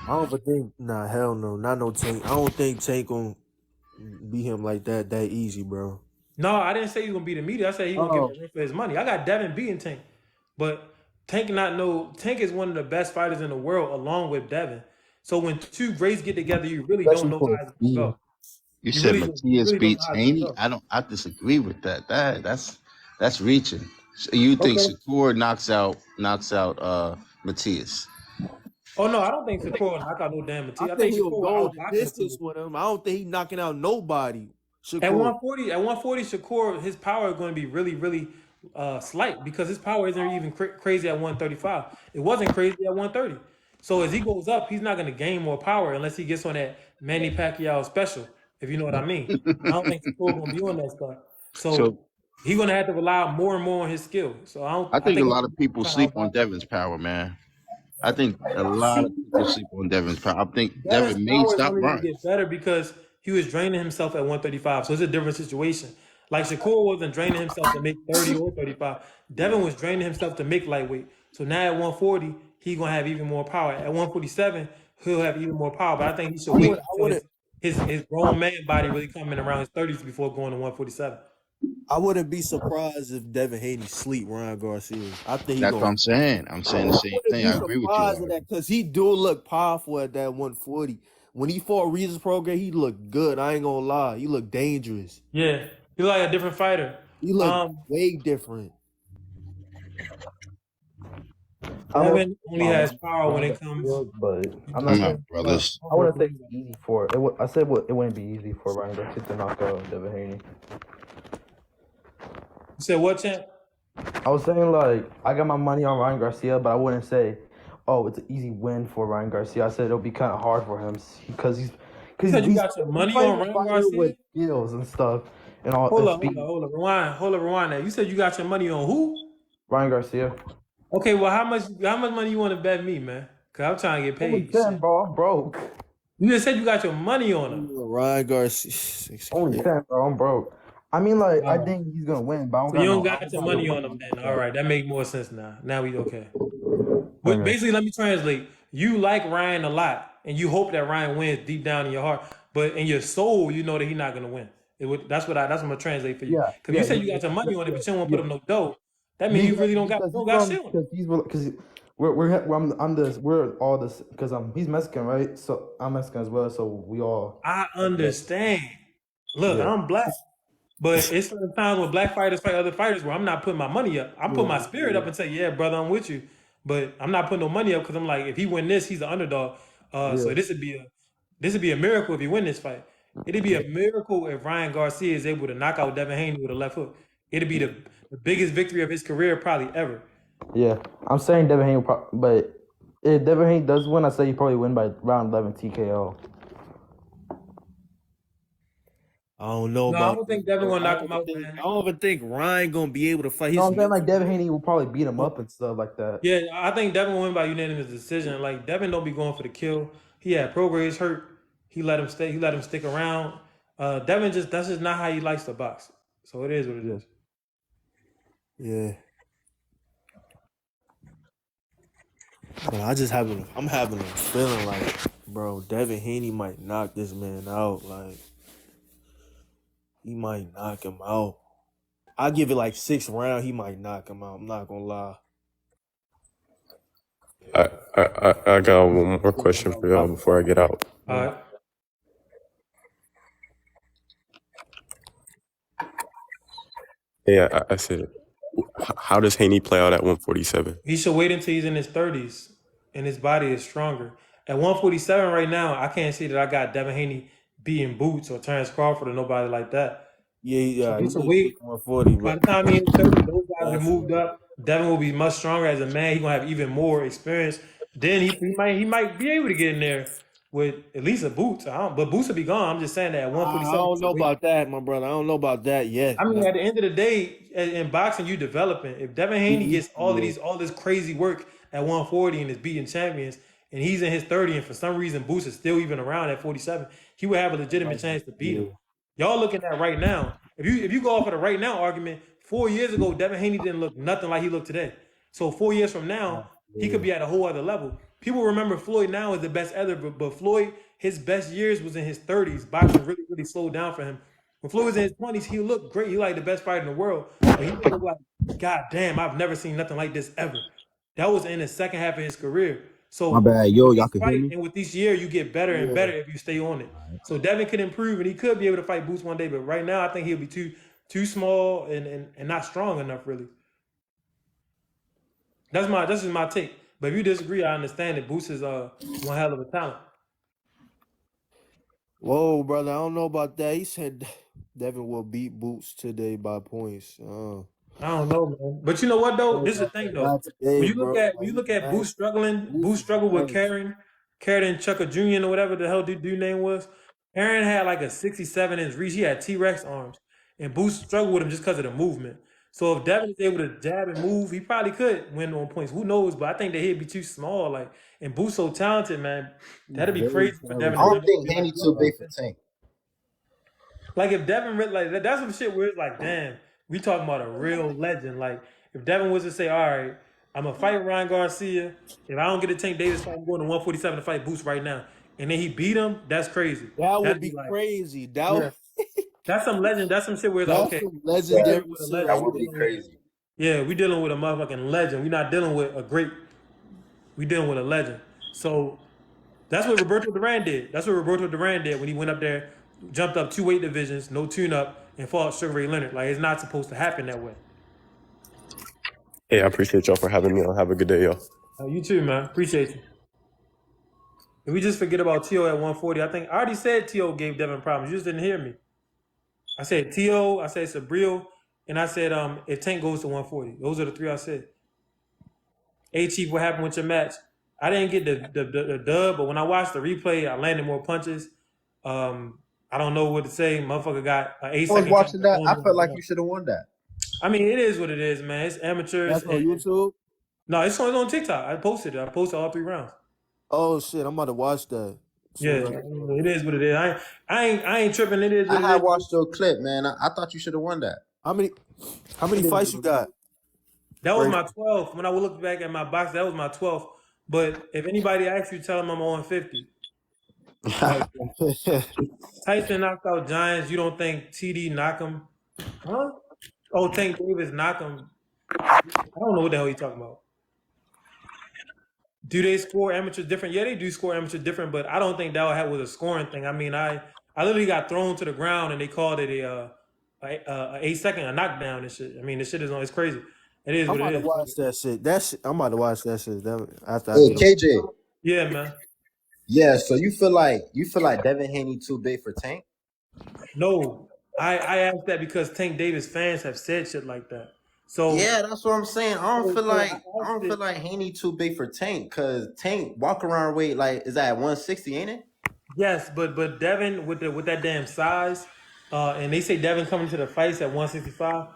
I don't even think. Nah, hell no, not no Tank. I don't think Tank gonna beat him like that easy, bro. No, I didn't say he's gonna beat immediate. I said he's gonna give him a run for his money. I got Devin beating Tank, but Tank is one of the best fighters in the world along with Devin. So when two greats get together, you really don't know how it's gonna go. You You said really, you Matias really don't know beats how to Haney. go. I disagree with that. That's reaching. So you think Okay. Shakur knocks out Matias? Oh no, I don't think Shakur will knock out no damn I Matias. I think think he'll Shakur will go the outbox distance Matias. with him. I don't think he's knocking out nobody. At Shakur. 140, Shakur, his power is going to be really, really slight because his power isn't even crazy at 135. It wasn't crazy at 130. So as he goes up, he's not going to gain more power unless he gets on that Manny Pacquiao special, if you know what I mean. I don't think Shakur going to be on that stuff. So So he's going to have to rely more and more on his skill. So I I think a think lot he's of people trying to sleep on outbox him. Devin's power, man. I think a lot of people sleep on Devin's power. I think Devin's Devin may power is stop only going to Ryan. get better because he was draining himself at 135. So it's a different situation. Like Shakur wasn't draining himself to make 30 or 35. Devin was draining himself to make lightweight. So now at 140, he's going to have even more power. At 147, he'll have even more power. But I think he should I would. wait I until wouldn't. his grown man body really coming around his 30s before going to 147. I wouldn't be surprised if Devin Haney sleep Ryan Garcia. I think he That's what gonna. I'm saying. I'm saying the I same wouldn't thing. be I agree with you. surprised at that because he do look powerful at that 140. When he fought Regis program, he looked good. I ain't gonna lie. He looked dangerous. Yeah, he's like a different fighter. He looked way different. I'm a Devin only has power when Ryan it comes. Garcia, but I'm not Come on, saying. brothers. I wouldn't say it's easy for it. I said it wouldn't be easy for Ryan Garcia to knock out Devin Haney. You said what, champ? I was saying like I got my money on Ryan Garcia, but I wouldn't say, oh, it's an easy win for Ryan Garcia. I said it'll be kind of hard for him because You said you got your money on Ryan Garcia? with skills and stuff and all Hold and up, speed. rewind that. You said you got your money on who? Ryan Garcia. Okay, well, how much money you want to bet me, man? Cause I'm trying to get Only paid. 10, Shit. bro. I'm broke. You just said you got your money on him. Ryan Garcia. Only 10, bro. I'm broke. I mean, like, I think he's gonna win, but I don't So you got don't no. got your money on him then. All right, that makes more sense now. Now we okay. But Okay. basically, let me translate. You like Ryan a lot, and you hope that Ryan wins deep down in your heart, but in your soul, you know that he's not gonna win. That's what I'm gonna translate for you. Yeah, Because you said you got your money on it, but you don't want to yeah. put up no dough. That means you really don't got shit on it. Because we're all this because he's Mexican, right? So I'm Mexican as well. So we all. I understand. Look, Yeah. I'm black. But it's certain times when black fighters fight other fighters where I'm not putting my money up. I'm putting my spirit up and say, yeah, brother, I'm with you. But I'm not putting no money up because I'm like, if he win this, he's the underdog. So this would be a miracle if he win this fight. It'd be a miracle if Ryan Garcia is able to knock out Devin Haney with a left hook. It'd be the biggest victory of his career probably ever. Yeah, I'm saying Devin Haney, but if Devin Haney does win, I say he probably win by round 11 TKO. I don't know No, about. I don't think Devin gonna knock him out, I man. don't even think Ryan gonna be able to fight. No, I'm saying like Devin Haney will probably beat him up and stuff like that. Yeah, I think Devin will win by unanimous decision. Like Devin don't be going for the kill. He had Prograis hurt. He let him stay. He let him stick around. Devin that's just not how he likes to box. So it is what it is. Yeah. But I'm having a feeling like, bro, Devin Haney might knock this man out. Like, he might knock him out. I give it like 6 rounds. He might knock him out. I'm not gonna lie. I got one more question for y'all before I get out. All right. Yeah, I said, how does Haney play out at 147? He should wait until he's in his 30s and his body is stronger. At 147 right now, I can't see that I got Devin Haney beating Boots or Terrence Crawford or nobody like that. Yeah. So he should wait. 140, By but the time he hits 30, those guys have moved up. Devin will be much stronger as a man. He's gonna have even more experience. Then he might be able to get in there with at least a Boots. But Boots will be gone. I'm just saying that at 147. I don't know about that, my brother. I don't know about that yet. I mean, at the end of the day, in boxing, you developing. If Devin Haney gets all this crazy work at 140 and is beating champions, and he's in his 30, and for some reason Boots is still even around at 47, he would have a legitimate chance to beat him. Y'all looking at right now. If you go off of the right now argument, 4 years ago, Devin Haney didn't look nothing like he looked today. So 4 years from now, he could be at a whole other level. People remember Floyd now as the best ever, but Floyd, his best years was in his 30s. Boxing really, really slowed down for him. When Floyd was in his 20s, he looked great. He like the best fighter in the world. But he looked like, God damn, I've never seen nothing like this ever. That was in the second half of his career. My So bad. with Yo, y'all each can hear fight me? and with each year, you get better and Yeah. better if you stay on it. So Devin could improve, and he could be able to fight Boots one day. But right now, I think he'll be too small and not strong enough, really. That's just my take. But if you disagree, I understand that Boots is one hell of a talent. Whoa, brother, I don't know about that. He said Devin will beat Boots today by points. I don't know, man. But you know what though? This is the thing though. Not today, bro. When Like, you look at Boots struggling, Boots Boots is struggled with nice. Karen Chucker Jr. or whatever the hell dude name was. Aaron had like a 67-inch reach. He had T-Rex arms. And Boots struggled with him just because of the movement. So if Devin is able to jab and move, he probably could win on points. Who knows? But I think that he'd be too small. Like, and Boots so talented, man. He's That'd be very crazy for I Devin to talented. don't run up and think be like, Haney too big for Tank. like if Devin like that's some shit where it's like, damn, we talking about a real legend. Like if Devin was to say, all right, I'm gonna fight Ryan Garcia. If I don't get a Tank Davis fight, I'm going to 147 to fight Boots right now. And then he beat him, that's crazy. That would That'd be be like, crazy. yeah, that's some legend. That's some shit where it's like, That's okay, some we That, legendary dealing with a shit that legend. right We would be dealing with crazy. yeah, we dealing with a motherfucking legend. We're not dealing with a great. We dealing with a legend. So that's what Roberto Duran did. That's what Roberto Duran did when he went up there, jumped up 2 weight divisions, no tune-up, and fought Sugar Ray Leonard. Like it's not supposed to happen that way. Hey, I appreciate y'all for having me on. Have a good day, y'all. You too, man. Appreciate you. If we just forget about T.O. at 140, I think I already said T.O. gave Devin problems. You just didn't hear me. I said T.O., I said Sabril, and I said if Tank goes to 140. Those are the 3 I said. Hey, Chief, what happened with your match? I didn't get the dub, but when I watched the replay, I landed more punches. I don't know what to say. Motherfucker got an 8 I was second count. watching that. I felt like you should have won that. I mean, it is what it is, man. It's amateurs. That's on YouTube? No, it's on TikTok. I posted it. I posted all 3 rounds. Oh shit, I'm about to watch that. Yeah, it is what it is. I ain't tripping. It is what I it had is. watched your clip, man. I thought you should have won that. How many fights you got? That was my 12th. When I would look back at my box, that was my 12th. But if anybody asks you, tell them I'm on 50. Tyson knocked out Giants. You don't think TD knock him? Huh? Oh, Tank Davis knock him. I don't know what the hell he's talking about. Do they score amateurs different? Yeah, they do score amateurs different, but I don't think that was a scoring thing. I mean, I literally got thrown to the ground and they called it a 8-second knockdown and shit. I mean, this shit is on. It's crazy. It is I'm what about it to is. watch that shit. I'm about to watch that shit. After I Hey, get KJ. Yeah, man. Yeah, so you feel like Devin Haney too big for Tank? No, I asked that because Tank Davis fans have said shit like that. So Yeah, that's what I'm saying. I don't I feel like Haney too big for Tank because Tank walk around weight like is that 160, ain't it? yes, but Devin with that damn size, and they say Devin coming to the fights at 165,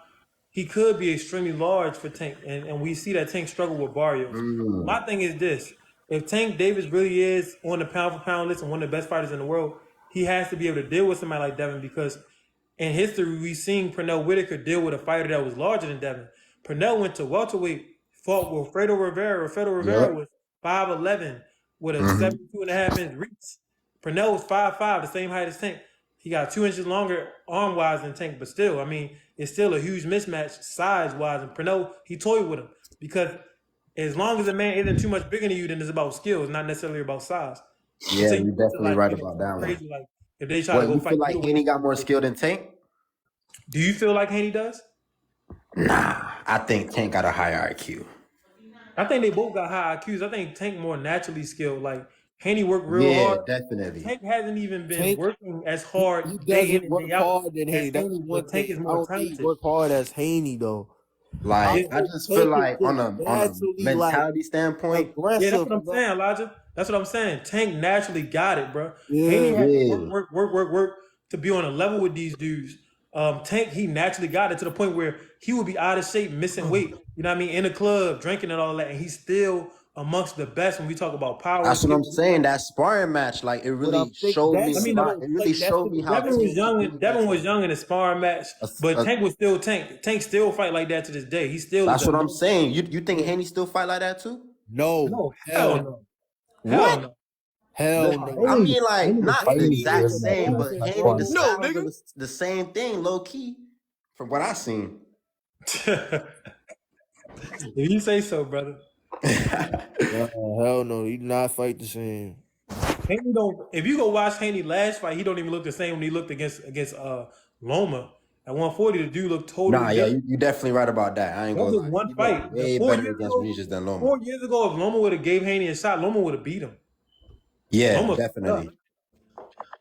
he could be extremely large for Tank, and we see that Tank struggle with Barrios. My thing is this: if Tank Davis really is on the pound for pound list and one of the best fighters in the world, he has to be able to deal with somebody like Devin because in history we've seen Pernell Whitaker deal with a fighter that was larger than Devin. Pernell went to welterweight, fought with Fredo Rivera. Fredo Rivera was 5'11" with a 72.5-inch reach. Pernell was 5'5", the same height as Tank. He got 2 inches longer arm-wise than Tank, but still, I mean, it's still a huge mismatch size-wise. And Pernell, he toyed with him because as long as a man isn't too much bigger than you, then it's about skill. It's not necessarily about size. Yeah, Until you're you get to, definitely like, right you know, about that one. crazy, like if they try What, to go you fight feel like Haney got more skill than Tank? Do you feel like Haney does? Nah, I think Tank got a higher IQ. I think they both got high IQs. I think Tank more naturally skilled. Like Haney worked real Yeah, hard. definitely. Tank hasn't even been Tank, working as he hard day in doesn't and work day out hard than Haney. as That's Haney, one but Tank thing. is I more don't think he talented. work hard as Haney though. Like I just feel Tank like is on just a naturally mentality standpoint. Yeah, aggressive. that's what I'm You know? saying, Elijah. That's what I'm saying. Tank naturally got it, bro. Yeah. Haney had to Yeah. work to be on a level with these dudes. Tank, he naturally got it to the point where he would be out of shape, missing weight. You know what I mean? In the club, drinking and all that, and he's still amongst the best when we talk about power. That's what I'm skill. saying. That sparring match, like it But I really think showed me I a that's mean, lot. no It really like that's showed the me how Devin Tank was young. could be Devin was young in the sparring match, but Tank was still Tank. Tank still fight like that to this day. He still is That's a what I'm saying. You think Haney still fight like that too? no no, hell hell no, What? hell no. hell no. I mean, like Haney was not the fighting Haney exact is during that same, but moving, Haney, the bro. sparring. styles are the same thing, low key, from what I seen. If you say so, brother. Hell no, he not fight the same. Haney don't. If you go watch Haney last fight, he don't even look the same when he looked against Loma at 140. The dude looked totally Nah, yeah, different. you definitely right about that. I ain't That gonna was lie. just one He looked fight. way better against Regis than Loma. 4 years ago, if Loma would have gave Haney a shot, Loma would have beat him. Yeah, Loma definitely.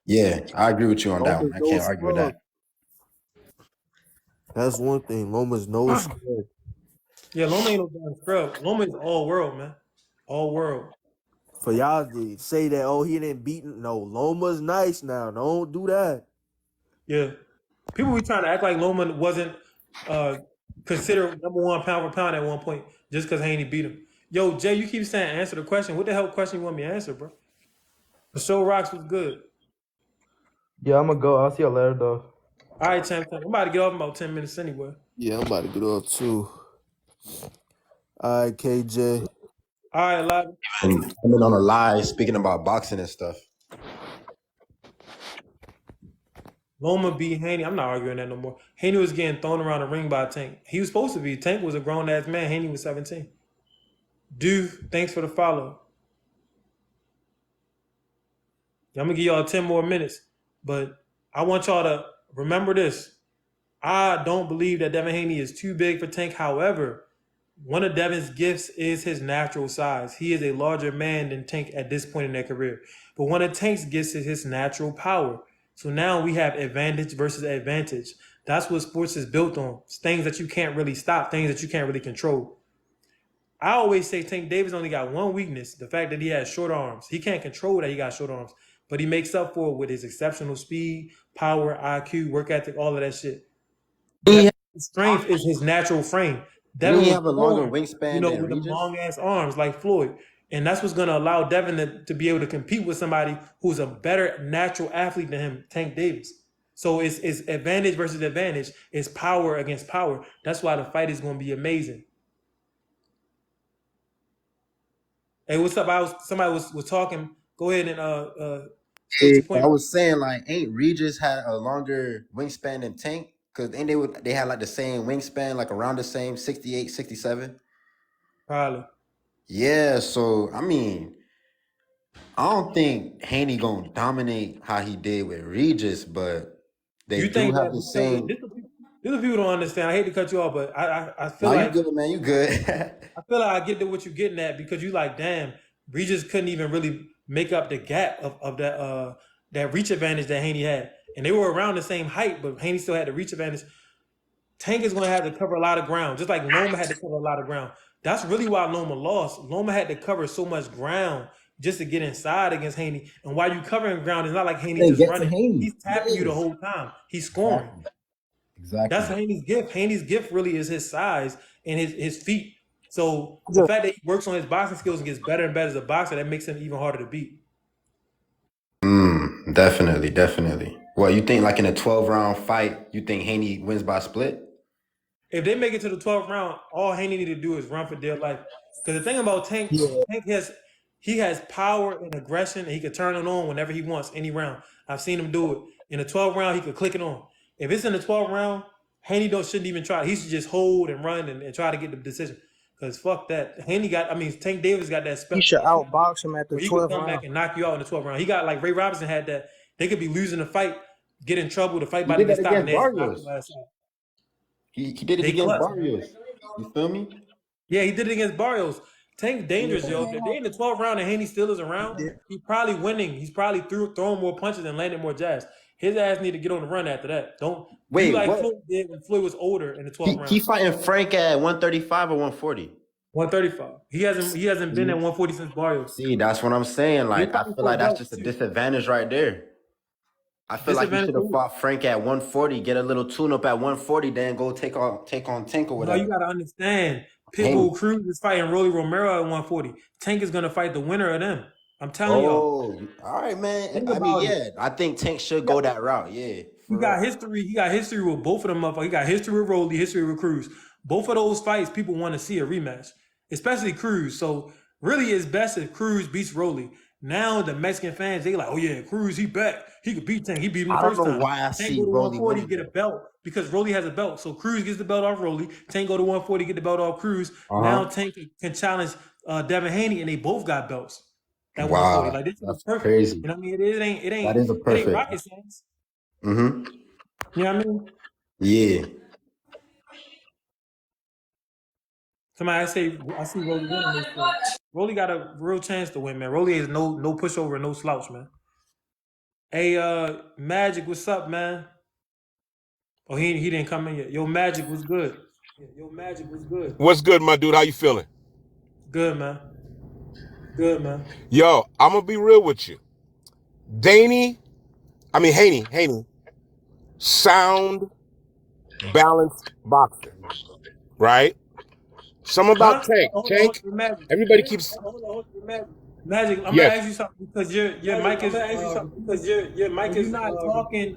Yeah, I agree with you on that one. Loma's I no can't argue with scrub. that. That's one thing. Loma's no scrub. Yeah, Loma ain't no damn scrub. Loma is all world, man. All world. For y'all to say that, oh, he didn't beat. No, Loma's nice now. Don't do that. Yeah. People be trying to act like Loma wasn't considered number one pound for pound at one point just because Haney beat him. Yo, Jay, you keep saying answer the question. What the hell question you want me to answer, bro? The show rocks was good. Yeah, I'm gonna go. I'll see y'all later, though. All right, champ. I'm about to get off in about 10 minutes anyway. Yeah, I'm about to get off too. All right, KJ. All right, live. And coming on a live, speaking about boxing and stuff. Loma beat Haney. I'm not arguing that no more. Haney was getting thrown around the ring by Tank. He was supposed to be. Tank was a grown ass man. Haney was 17. Dude, thanks for the follow. I'm gonna give y'all 10 more minutes, but I want y'all to remember this. I don't believe that Devin Haney is too big for Tank. However, one of Devin's gifts is his natural size. He is a larger man than Tank at this point in their career. But one of Tank's gifts is his natural power. So now we have advantage versus advantage. That's what sports is built on. It's things that you can't really stop, things that you can't really control. I always say Tank Davis only got one weakness, the fact that he has short arms. He can't control that he got short arms, but he makes up for it with his exceptional speed, power, IQ, work ethic, all of that shit. Devin's strength is his natural frame. Devin Didn't he have a longer born, wingspan than with them Regis? long ass arms like Floyd. And that's what's going to allow Devin to be able to compete with somebody who's a better natural athlete than him, Tank Davis. So it's advantage versus advantage. It's power against power. That's why the fight is going to be amazing. Hey, what's up? Somebody was talking. Go ahead and state your point. I was saying, like, ain't Regis had a longer wingspan than Tank? Because they had like the same wingspan, like around the same 68, 67. Probably. Yeah, so I mean, I don't think Haney gonna dominate how he did with Regis, but they do have the same. This is what people don't understand. I hate to cut you off, but I feel No, like you good, man. You good. I feel like I get to what you're getting at because you like, damn, Regis couldn't even really make up the gap of that reach advantage that Haney had. And they were around the same height, but Haney still had the reach advantage. Tank is going to have to cover a lot of ground, just like Loma had to cover a lot of ground. That's really why Loma lost. Loma had to cover so much ground just to get inside against Haney. And while you covering ground, it's not like Haney just running. He's tapping you the whole time. He's scoring. Exactly. That's Haney's gift. Haney's gift really is his size and his feet. So the fact that he works on his boxing skills and gets better and better as a boxer, that makes him even harder to beat. Definitely. Well, you think like in a 12-round fight, you think Haney wins by split? If they make it to the 12th round, all Haney need to do is run for dear life. Because the thing about Tank, Tank has power and aggression, and he can turn it on whenever he wants, any round. I've seen him do it. In the 12th round, he could click it on. If it's in the 12th round, Haney shouldn't even try. He should just hold and run and try to get the decision. Because fuck that. Tank Davis got that special. He should outbox him at the 12th round. He can come back and knock you out in the 12th round. He got like Ray Robinson had that. They could be losing the fight, get in trouble, the fight about to get stopped. He did it against Barrios. You feel me? Yeah, he did it against Barrios. Tank's dangerous, yo. If they're in the 12th round and Haney still is around, he's probably winning. He's probably throwing more punches and landing more jabs. His ass need to get on the run after that. Don't wait. Like Floyd did when Floyd was older in the 12th round. He fighting Frank at 135 or 140. 135. He hasn't been at 140 since Barrios. See, that's what I'm saying. Like, I feel like that's just a disadvantage right there. I feel like you should have fought Frank at 140, get a little tune-up at 140, then go take on Tank or whatever. No, you gotta understand. Pitbull Cruz is fighting Rolly Romero at 140. Tank is gonna fight the winner of them. I'm telling y'all. All right, man. I think Tank should go that route. Yeah. He got history. He got history with both of them motherfuckers. He got history with Rolly, history with Cruz. Both of those fights, people want to see a rematch, especially Cruz. So really, it's best if Cruz beats Rolly. Now the Mexican fans, they like, oh yeah, Cruz, he back. He could beat Tank. He beat him the first time. I don't know why I see Rolly 140 get a belt because Rolly has a belt. So Cruz gets the belt off Rolly. Tank go to 140, get the belt off Cruz. Now Tank can challenge Devin Haney, and they both got belts. That 140. Wow, Like, this is that's perfect. crazy. You know what I mean? It That is a ain't perfect. rocket science. Mm-hmm. You know what I mean? Yeah. Somebody I see Rolly winning this shit. Rolly got a real chance to win, man. Rolly is no pushover, no slouch, man. Hey, Magic, what's up, man? Oh, he didn't come in yet. Yo, Magic was good. What's good, my dude? How you feeling? Good, man. Yo, I'm gonna be real with you. Haney, sound, balanced boxer, right? Some about Huh? Tank. Hold on, Tank, Magic. everybody keeps. Magic, I'm gonna Yes. ask you something because your mic is when you're not talking,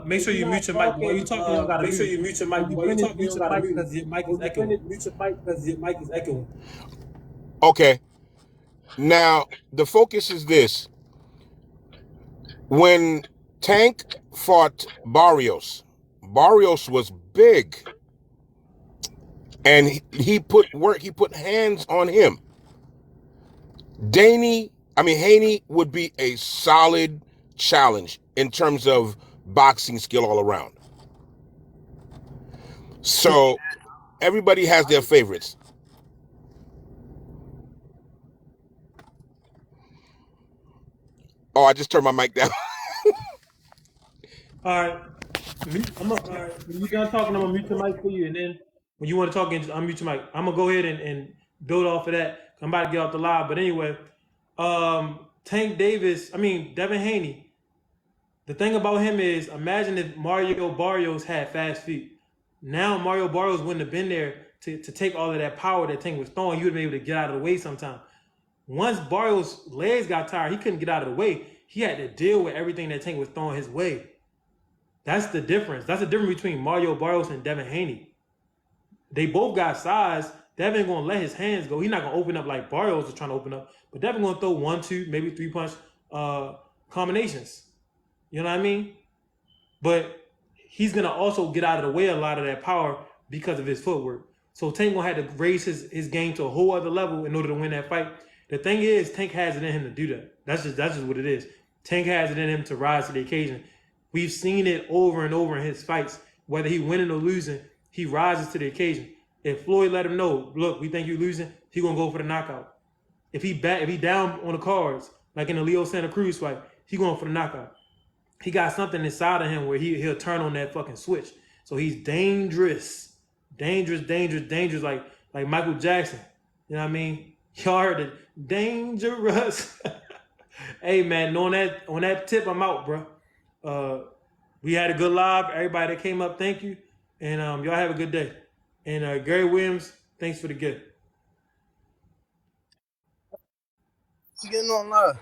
make sure you mute your mic. But while you talking, you don't gotta mute it. When you finish, mute your mic because your mic is echoing. Okay. Now the focus is this: when Tank fought Barrios was big, and he put work. He put hands on him. Haney would be a solid challenge in terms of boxing skill all around. So everybody has their favorites. Oh, I just turned my mic down. All right. When you done talking, I'm gonna mute your mic for you, and then when you want to talk, just unmute your mic. I'm gonna go ahead and build off of that. I'm about to get off the live, but anyway, Devin Haney. The thing about him is, imagine if Mario Barrios had fast feet. Now Mario Barrios wouldn't have been there to take all of that power that Tank was throwing. You would have been able to get out of the way sometime. Once Barrios' legs got tired, he couldn't get out of the way. He had to deal with everything that Tank was throwing his way. That's the difference. That's the difference between Mario Barrios and Devin Haney. They both got size. Devin gonna let his hands go. He's not gonna open up like Barrios is trying to open up. But Devin gonna throw 1, 2, maybe 3 punch combinations. You know what I mean? But he's gonna also get out of the way a lot of that power because of his footwork. So Tank gonna have to raise his game to a whole other level in order to win that fight. The thing is, Tank has it in him to do that. That's just what it is. Tank has it in him to rise to the occasion. We've seen it over and over in his fights. Whether he winning or losing, he rises to the occasion. If Floyd let him know, look, we think you're losing, he gonna go for the knockout. If he down on the cards, like in the Leo Santa Cruz fight, he going for the knockout. He got something inside of him where he'll turn on that fucking switch. So he's dangerous, like Michael Jackson. You know what I mean? Y'all heard it, dangerous. Hey man, on that tip, I'm out, bro. We had a good live. Everybody that came up, thank you, and y'all have a good day. And Gary Williams, thanks for the gift. She getting on live.